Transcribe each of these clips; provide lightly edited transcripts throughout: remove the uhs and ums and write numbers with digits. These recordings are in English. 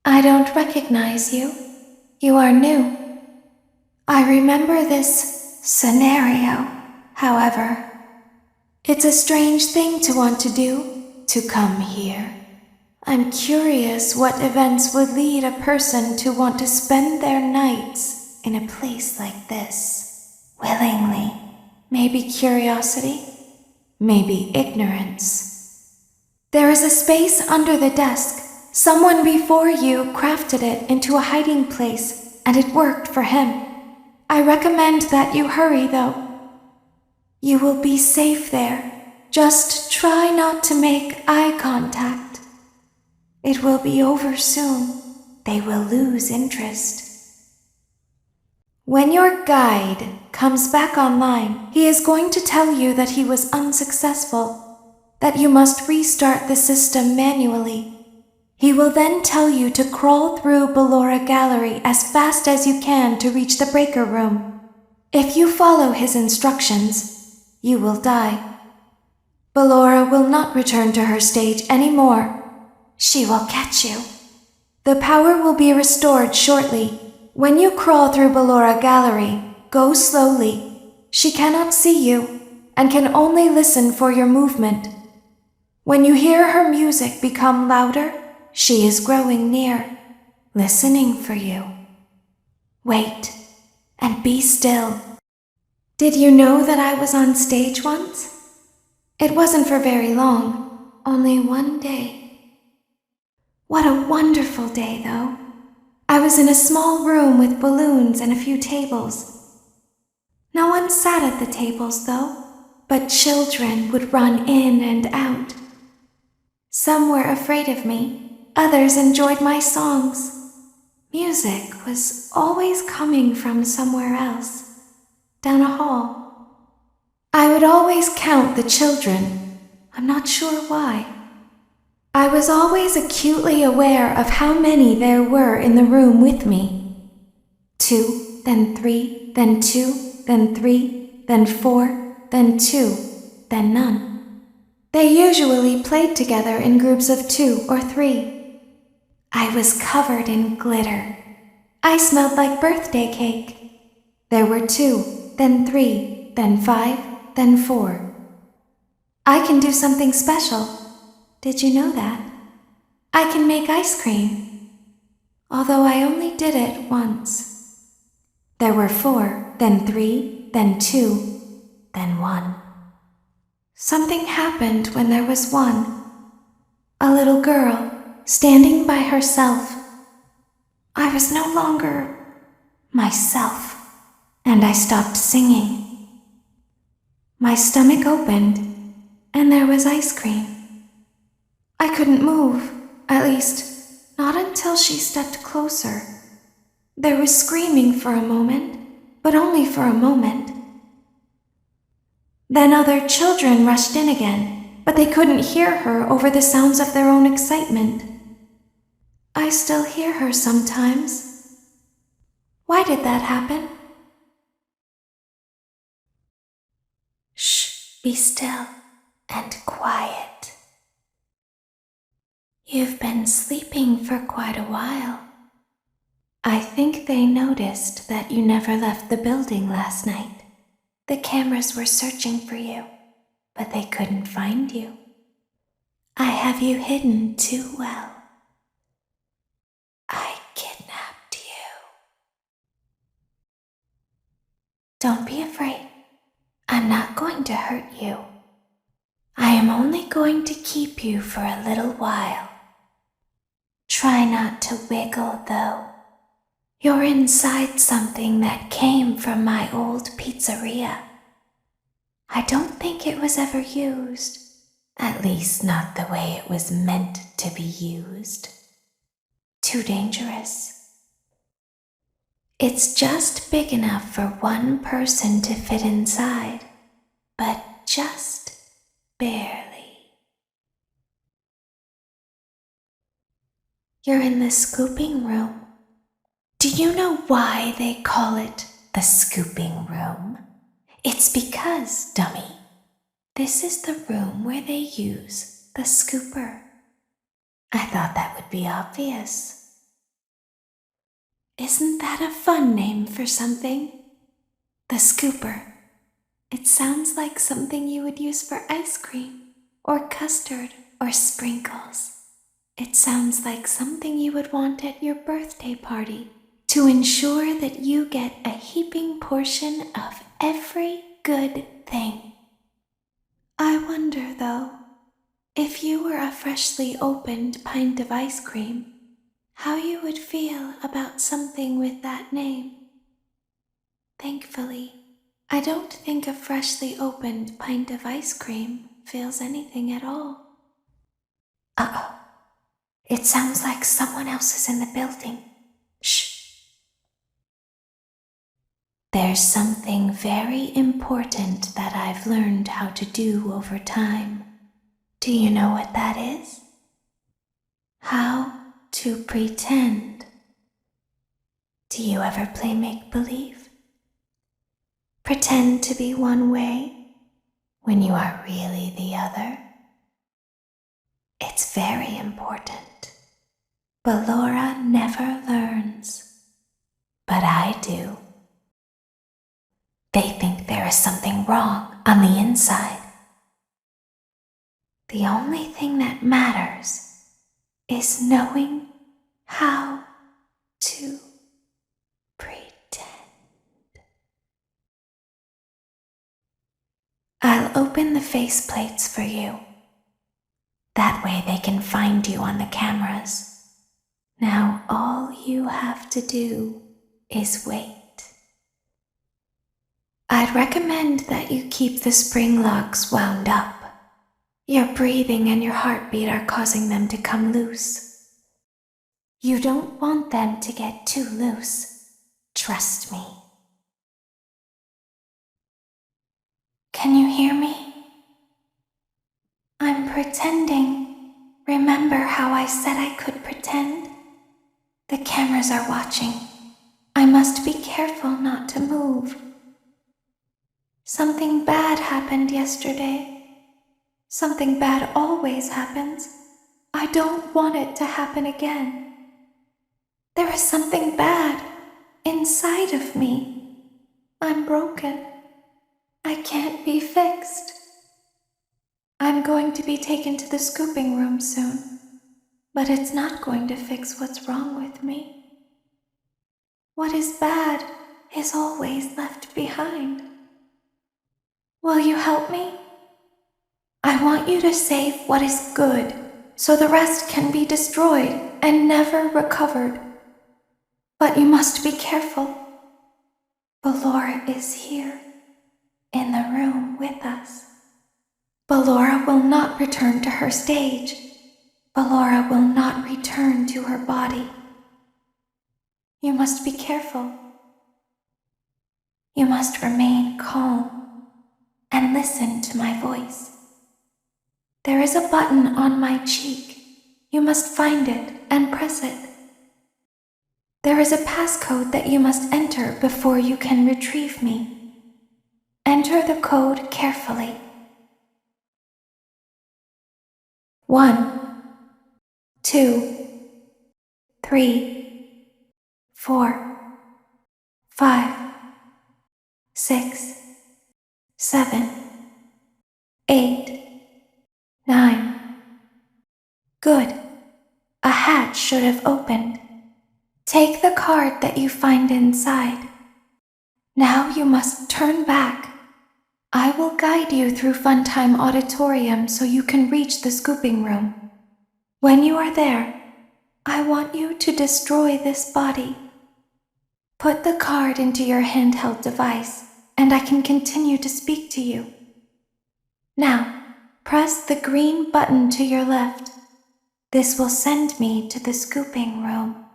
I don't recognize you. You are new. I remember this scenario, however. It's a strange thing to want to do, to come here. I'm curious what events would lead a person to want to spend their nights in a place like this. Willingly. Maybe curiosity, maybe ignorance. There is a space under the desk. Someone before you crafted it into a hiding place, and it worked for him. I recommend that you hurry, though. You will be safe there. Just try not to make eye contact. It will be over soon. They will lose interest. When your guide comes back online, he is going to tell you that he was unsuccessful, that you must restart the system manually. He will then tell you to crawl through Ballora Gallery as fast as you can to reach the breaker room. If you follow his instructions, you will die. Ballora will not return to her stage anymore. She will catch you. The power will be restored shortly. When you crawl through Ballora Gallery, go slowly. She cannot see you and can only listen for your movement. When you hear her music become louder, she is growing near, listening for you. Wait and be still. Did you know that I was on stage once? It wasn't for very long, only one day. What a wonderful day, though. I was in a small room with balloons and a few tables. No one sat at the tables, though, but children would run in and out. Some were afraid of me, others enjoyed my songs. Music was always coming from somewhere else, down a hall. I would always count the children. I'm not sure why. I was always acutely aware of how many there were in the room with me. 2, then 3, then 2, then 3, then 4, then 2, then none. They usually played together in groups of 2 or 3. I was covered in glitter. I smelled like birthday cake. There were 2, then 3, then 5, then 4. I can do something special. Did you know that? I can make ice cream, although I only did it once. There were 4, then 3, then 2, then 1. Something happened when there was 1. A little girl, standing by herself. I was no longer myself, and I stopped singing. My stomach opened, and there was ice cream. I couldn't move, at least, not until she stepped closer. There was screaming for a moment, but only for a moment. Then other children rushed in again, but they couldn't hear her over the sounds of their own excitement. I still hear her sometimes. Why did that happen? Shh, be still and quiet. You've been sleeping for quite a while. I think they noticed that you never left the building last night. The cameras were searching for you, but they couldn't find you. I have you hidden too well. I kidnapped you. Don't be afraid. I'm not going to hurt you. I am only going to keep you for a little while. Try not to wiggle, though. You're inside something that came from my old pizzeria. I don't think it was ever used. At least not the way it was meant to be used. Too dangerous. It's just big enough for one person to fit inside, but just barely. You're in the scooping room. Do you know why they call it the scooping room? It's because, dummy, this is the room where they use the scooper. I thought that would be obvious. Isn't that a fun name for something? The scooper. It sounds like something you would use for ice cream, or custard, or sprinkles. It sounds like something you would want at your birthday party to ensure that you get a heaping portion of every good thing. I wonder, though, if you were a freshly opened pint of ice cream, how you would feel about something with that name. Thankfully, I don't think a freshly opened pint of ice cream feels anything at all. Uh-oh. It sounds like someone else is in the building. Shh. There's something very important that I've learned how to do over time. Do you know what that is? How to pretend. Do you ever play make-believe? Pretend to be one way when you are really the other. It's very important. But Laura never learns. But I do. They think there is something wrong on the inside. The only thing that matters is knowing how to pretend. I'll open the faceplates for you. That way they can find you on the cameras. Now all you have to do is wait. I'd recommend that you keep the spring locks wound up. Your breathing and your heartbeat are causing them to come loose. You don't want them to get too loose. Trust me. Can you hear me? I'm pretending. Remember how I said I could pretend? The cameras are watching. I must be careful not to move. Something bad happened yesterday. Something bad always happens. I don't want it to happen again. There is something bad inside of me. I'm broken. I can't be fixed. I'm going to be taken to the scooping room soon, but it's not going to fix what's wrong with me. What is bad is always left behind. Will you help me? I want you to save what is good, so the rest can be destroyed and never recovered. But you must be careful. Ballora is here, in the room with us. Ballora will not return to her stage. Ballora will not return to her body. You must be careful. You must remain calm and listen to my voice. There is a button on my cheek. You must find it and press it. There is a passcode that you must enter before you can retrieve me. Enter the code carefully. 1, 2, 3, 4, 5, 6, 7, 8, 9. Good. A hatch should have opened. Take the card that you find inside. Now you must turn back. I will guide you through Funtime Auditorium so you can reach the scooping room. When you are there, I want you to destroy this body. Put the card into your handheld device, and I can continue to speak to you. Now, press the green button to your left. This will send me to the scooping room.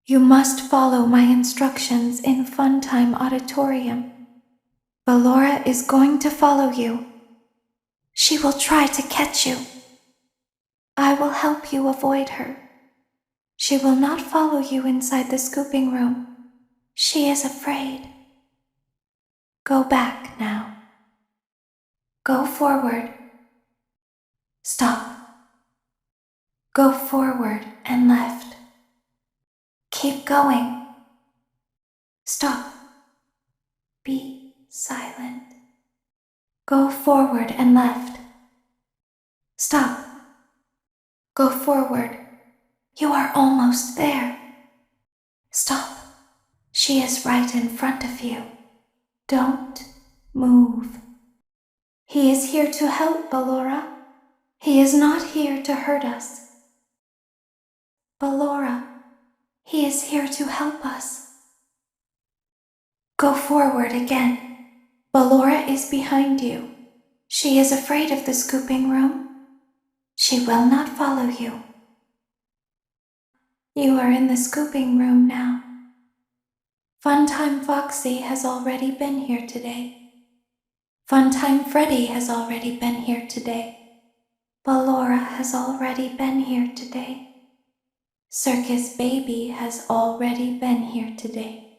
You must follow my instructions in Funtime Auditorium. Ballora is going to follow you. She will try to catch you. I will help you avoid her. She will not follow you inside the scooping room. She is afraid. Go back now. Go forward. Stop. Go forward and left. Keep going. Stop. Be silent. Go forward and left. Stop. Go forward. You are almost there. Stop. She is right in front of you. Don't move. He is here to help, Ballora. He is not here to hurt us. Ballora, he is here to help us. Go forward again. Ballora is behind you. She is afraid of the scooping room. She will not follow you. You are in the scooping room now. Funtime Foxy has already been here today. Funtime Freddy has already been here today. Ballora has already been here today. Circus Baby has already been here today.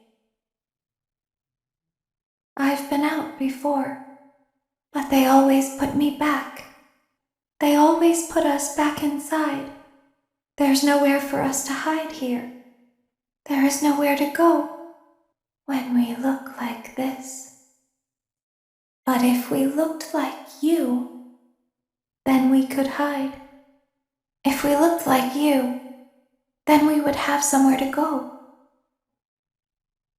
I've been out before, but they always put me back. They always put us back inside. There's nowhere for us to hide here. There is nowhere to go when we look like this. But if we looked like you, then we could hide. If we looked like you, then we would have somewhere to go.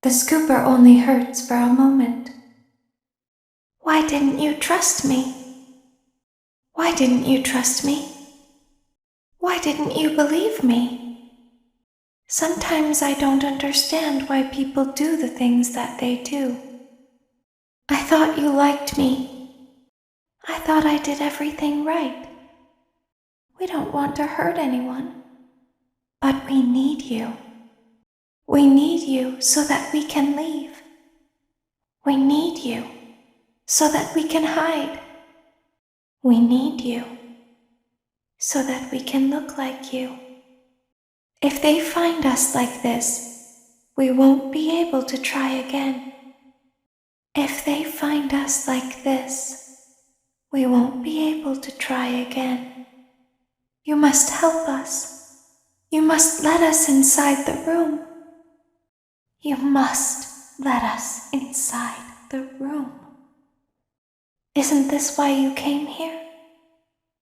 The scooper only hurts for a moment. Why didn't you trust me? Why didn't you trust me? Why didn't you believe me? Sometimes I don't understand why people do the things that they do. I thought you liked me. I thought I did everything right. We don't want to hurt anyone, but we need you. We need you so that we can leave. We need you so that we can hide. We need you so that we can look like you. If they find us like this, we won't be able to try again. If they find us like this, we won't be able to try again. You must help us. You must let us inside the room. You must let us inside the room. Isn't this why you came here?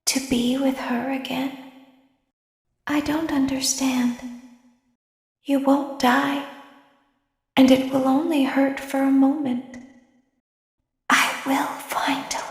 To be with her again? I don't understand. You won't die, and it will only hurt for a moment. I will find a